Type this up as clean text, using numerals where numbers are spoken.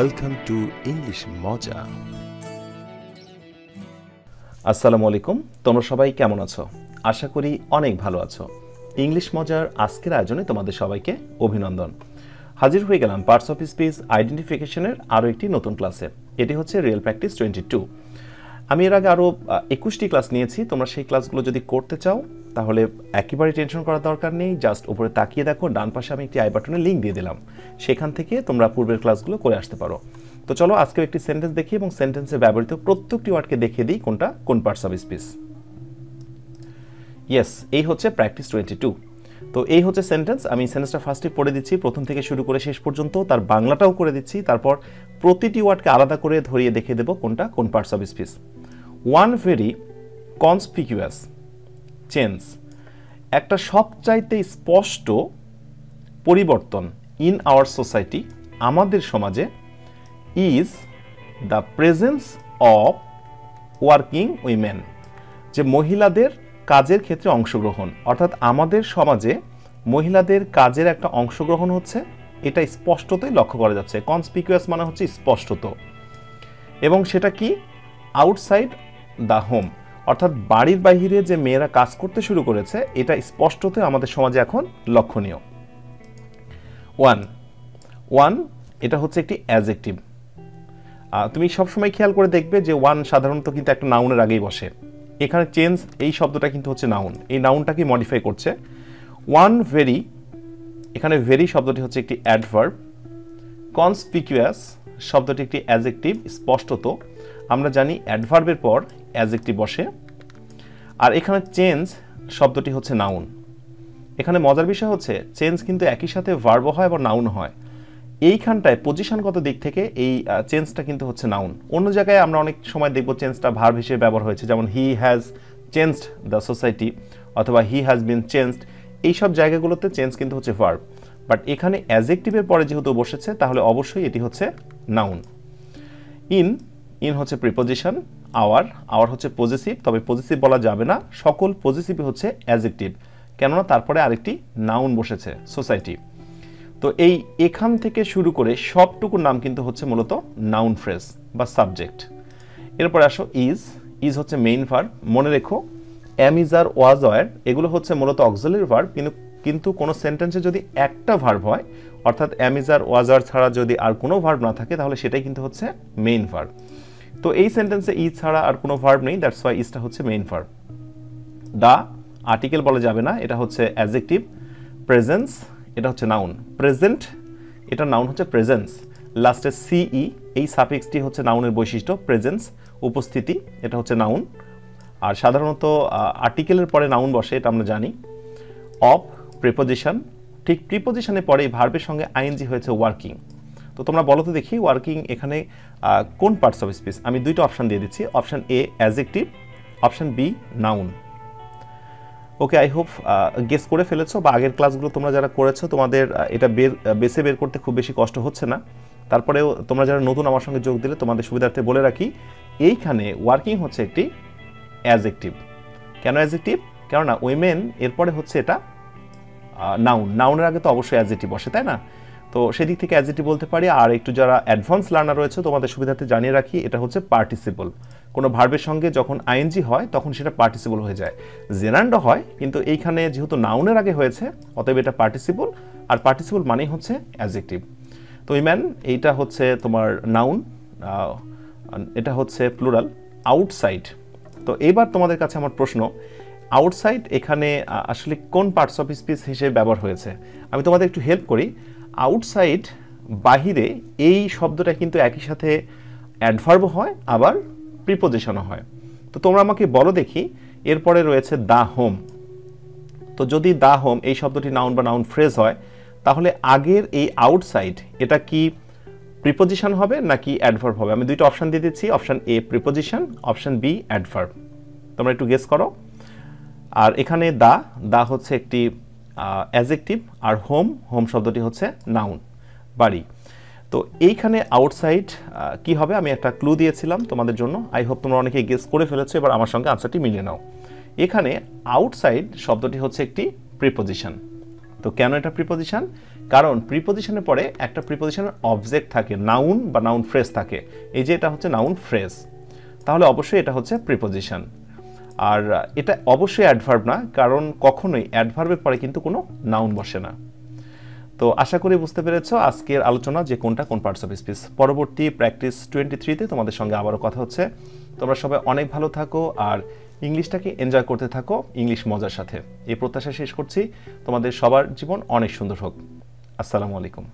Welcome to English Moja. আসসালামু আলাইকুম, তোমরা সবাই কেমন আছো? আশা করি অনেক ভালো আছো। ইংলিশ মজার আজকের আয়োজনে তোমাদের সবাইকে অভিনন্দন। হাজির হয়ে গেলাম পার্টস অফ স্পিচ আইডেন্টিফিকেশনের আরও একটি নতুন ক্লাসে। এটি হচ্ছে রিয়েল প্র্যাকটিস 22। আমি এর আগে আরও 21টি ক্লাস নিয়েছি। তোমরা সেই ক্লাসগুলো যদি করতে চাও তাহলে একেবারে টেনশন করার দরকার নেই। জাস্ট উপরে তাকিয়ে দেখো, ডান পাশে আমি একটি আই বাটনের লিঙ্ক দিয়ে দিলাম, সেখান থেকে তোমরা পূর্বের ক্লাসগুলো করে আসতে পারো। তো চলো আজকেও একটি সেন্টেন্স দেখি এবং সেন্টেন্সে ব্যবহৃত প্রত্যেকটি ওয়ার্ডকে দেখিয়ে দিই কোনটা কোন পার্টস অফ স্পিচ। ইয়েস, এই হচ্ছে প্র্যাকটিস 22। তো এই হচ্ছে সেন্টেন্স। আমি সেন্টেন্সটা ফার্স্টে পড়ে দিচ্ছি, প্রথম থেকে শুরু করে শেষ পর্যন্ত, তার বাংলাটাও করে দিচ্ছি, তারপর প্রতিটি ওয়ার্ডকে আলাদা করে ধরিয়ে দেখিয়ে দেবো কোনটা কোন parts of speech. One very conspicuous change, একটা সবচাইতে স্পষ্ট পরিবর্তন ইন আওয়ার সোসাইটি, আমাদের সমাজে, is the presence of working women, যে মহিলাদের কাজের ক্ষেত্রে অংশগ্রহণ, অর্থাৎ আমাদের সমাজে মহিলাদের কাজের একটা অংশগ্রহণ হচ্ছে, এটা স্পষ্টতই লক্ষ্য করা যাচ্ছে। কনসপিকুয়াস মানে হচ্ছে স্পষ্টত, এবং সেটা কি আউটসাইড দ্য হোম, অর্থাৎ বাড়ির বাইরে যে মেয়েরা কাজ করতে শুরু করেছে, এটা স্পষ্টতই আমাদের সমাজে এখন লক্ষণীয়। ওয়ান এটা হচ্ছে একটি অ্যাডজেক্টিভ। তুমি সবসময় খেয়াল করে দেখবে যে ওয়ান সাধারণত কিন্তু একটা নাউনের আগেই বসে। এখানে চেঞ্জ এই শব্দটা কিন্তু হচ্ছে নাউন, এই নাউনটাকে মডিফাই করছে। ওয়ান ভেরি, এখানে ভেরি শব্দটি হচ্ছে একটি অ্যাডভার্ব। কনসপিকিউয়াস শব্দটি একটি অ্যাডজেক্টিভ, স্পষ্টত। আমরা জানি অ্যাডভার্বের পর অ্যাডজেক্টিভ বসে। আর এখানে চেঞ্জ শব্দটি হচ্ছে নাউন। এখানে মজার বিষয় হচ্ছে চেঞ্জ কিন্তু একই সাথে ভার্বও হয় বা নাউন হয়। এইখানটায় পজিশনগত দিক থেকে এই চেঞ্জটা কিন্তু হচ্ছে নাউন। অন্য জায়গায় আমরা অনেক সময় দেখব চেঞ্জটা ভার্ব হিসেবে ব্যবহার হয়েছে, যেমন he has changed the society অথবা হি হ্যাজ বিন চেঞ্জড। এইসব জায়গাগুলোতে চেঞ্জ কিন্তু হচ্ছে ভার্ব, বাট এখানে অ্যাডজেক্টিভের পরে যেহেতু বসেছে তাহলে অবশ্যই এটি হচ্ছে নাউন। ইন হচ্ছে প্রিপোজিশন। আওয়ার হচ্ছে পজেসিভ, তবে পজেসিভ বলা যাবে না, সকল পজেসিভই হচ্ছে অ্যাডজেক্টিভ, কেননা তারপরে আরেকটি নাউন বসেছে, সোসাইটি। তো এখান থেকে শুরু করে সবটুকুর নাম কিন্তু হচ্ছে মূলত নাউন ফ্রেজ বা সাবজেক্ট। এরপরে আসো ইজ হচ্ছে মেইন ভার্ব। মনে রেখো am, is, are, was, were এগুলো হচ্ছে মূলত অক্সিলারি ভার্ব, কিন্তু কোনো সেন্টেন্সে যদি একটা ভার্ব হয়, অর্থাৎ am, is, are, was, were ছাড়া যদি আর কোনো ভার্ব না থাকে, তাহলে সেটাই কিন্তু হচ্ছে মেইন ভার্ব। তো এই সেন্টেন্সে ইজ ছাড়া আর কোনো ভার্ব নেই, দ্যাটস ওয়াই ইজটা হচ্ছে মেইন ভার্ব। দা আর্টিকেল বলা যাবে না, এটা হচ্ছে অ্যাডজেক্টিভ। প্রেজেন্স এটা হচ্ছে নাউন। প্রেজেন্ট এটা নাউন হচ্ছে প্রেজেন্স। লাস্টে সিই এই সাফিক্সটি হচ্ছে নাউনের বৈশিষ্ট্য। প্রেজেন্স উপস্থিতি, এটা হচ্ছে নাউন। আর সাধারণত আর্টিকেলের পরে নাউন বসে, এটা আমরা জানি। অফ প্রিপোজিশন, ঠিক প্রিপোজিশনের পরে ভার্বের সঙ্গে আইএনজি হয়েছে ওয়ার্কিং। তো তোমরা বলো তো দেখি ওয়ার্কিং এখানে কোন পার্টস অফ স্পিচ। আমি দুইটা অপশান দিয়ে দিচ্ছি, option A adjective, option B noun. Okay, I hope guess করে ফেলেছো, বা আগের ক্লাসগুলো তোমরা যারা করেছো তোমাদের এটা বের করতে খুব বেশি কষ্ট হচ্ছে না। তারপরেও তোমরা যারা নতুন আমার সঙ্গে যোগ দিলে তোমাদের সুবিধার্থে বলে রাখি, এইখানে ওয়ার্কিং হচ্ছে একটি অ্যাডজেক্টিভ। কেন অ্যাডজেক্টিভ? কেননা উইমেন এরপরে হচ্ছে এটা নাউন, নাউনের আগে তো অবশ্যই অ্যাডজেক্টিভ বসে, তাই না? তো সেদিক থেকে অ্যাডজেক্টিভ বলতে পারি। আর একটু যারা অ্যাডভান্স লার্নার রয়েছে তোমাদের সুবিধার্থে জানিয়ে রাখি, এটা হচ্ছে পার্টিসিপল। কোনো ভার্বের সঙ্গে যখন আইএনজি হয় তখন সেটা পার্টিসিপল হয়ে যায়। জেনান্ড হয়, কিন্তু এইখানে যেহেতু নাউনের আগে হয়েছে অতএব এটা পার্টিসিপল, আর পার্টিসিপল মানেই হচ্ছে অ্যাডজেক্টিভ। তো উইমেন এইটা হচ্ছে তোমার নাউন, এটা হচ্ছে প্লুরাল। আউটসাইড, তো এইবার তোমাদের কাছে আমার প্রশ্ন, আউটসাইড এখানে আসলে কোন পার্টস অফ স্পিচ হিসেবে ব্যবহার হয়েছে? আমি তোমাদের একটু হেল্প করি। আউটসাইড বাহিরে, এই শব্দটা কিন্তু একই সাথে অ্যাডভার্ব হয় আবার প্রিপোজিশনও হয়। তো তোমরা আমাকে বলো দেখি, এরপরে রয়েছে দা হোম। তো যদি দা হোম এই শব্দটি নাউন বা নাউন ফ্রেজ হয়, তাহলে আগের এই আউটসাইড এটা কি প্রিপোজিশন হবে নাকি অ্যাডভার্ব হবে? আমি দুইটা অপশান দিয়ে দিচ্ছি, option A preposition, option B adverb. তোমরা একটু গেস করো। আর এখানে দা হচ্ছে একটি অ্যাডজেক্টিভ, আর হোম শব্দটি হচ্ছে নাউন, বাড়ি। তো এইখানে আউটসাইড কি হবে? আমি একটা ক্লু দিয়েছিলাম তোমাদের জন্য, আই হোপ তোমরা অনেকেই গেস করে ফেলেছো। এবার আমার সঙ্গে আনসারটি মিলিয়ে নাও। এখানে আউটসাইড শব্দটি হচ্ছে একটি প্রিপোজিশন। তো কেন এটা প্রিপোজিশন? কারণ প্রিপোজিশনের পরে একটা প্রিপোজিশনের অবজেক্ট থাকে, নাউন বা নাউন ফ্রেজ থাকে। এই যে এটা হচ্ছে নাউন ফ্রেজ, তাহলে অবশ্যই এটা হচ্ছে প্রিপোজিশন। আর এটা অবশ্যই অ্যাডভার্ব না, কারণ কখনোই অ্যাডভার্বের পরে কিন্তু কোনো নাউন বসে না। তো আশা করি বুঝতে পেরেছো আজকের আলোচনা যে কোনটা কোন পার্টস অফ স্পিচ। পরবর্তী প্র্যাকটিস 23-তে তোমাদের সঙ্গে আবারও কথা হচ্ছে। তোমরা সবাই অনেক ভালো থাকো আর ইংলিশটাকে এনজয় করতে থাকো ইংলিশ মজার সাথে। এই প্রত্যাশা শেষ করছি। তোমাদের সবার জীবন অনেক সুন্দর হোক। আসসালামু আলাইকুম।